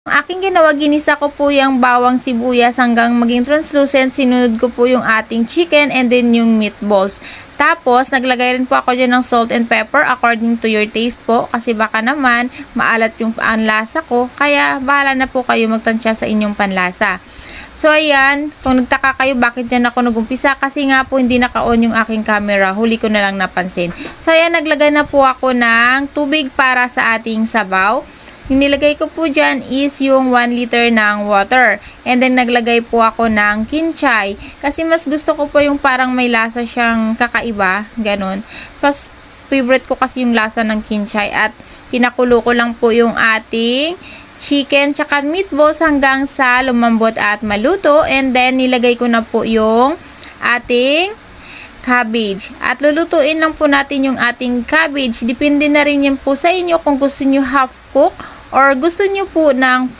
Aking ginawa, ginisa ko po yung bawang sibuyas hanggang maging translucent. Sinunod ko po yung ating chicken and then yung meatballs. Tapos, naglagay rin po ako dyan ng salt and pepper according to your taste po. Kasi baka naman, maalat yung panlasa ko. Kaya, bahala na po kayo magtansya sa inyong panlasa. So, ayan. Kung nagtaka kayo bakit dyan ako nagumpisa, kasi nga po hindi naka-on yung aking camera. Huli ko na lang napansin. So, ayan. Naglagay na po ako ng tubig para sa ating sabaw. Yung nilagay ko po dyan is yung 1 liter ng water. And then, naglagay po ako ng kinchay. Kasi mas gusto ko po yung parang may lasa siyang kakaiba. Ganon. Plus, favorite ko kasi yung lasa ng kinchay. At pinakulo ko lang po yung ating chicken tsaka meatballs hanggang sa lumambot at maluto. And then, nilagay ko na po yung ating cabbage. At lulutuin lang po natin yung ating cabbage. Depende na rin yan po sa inyo kung gusto nyo half cook or gusto nyo po ng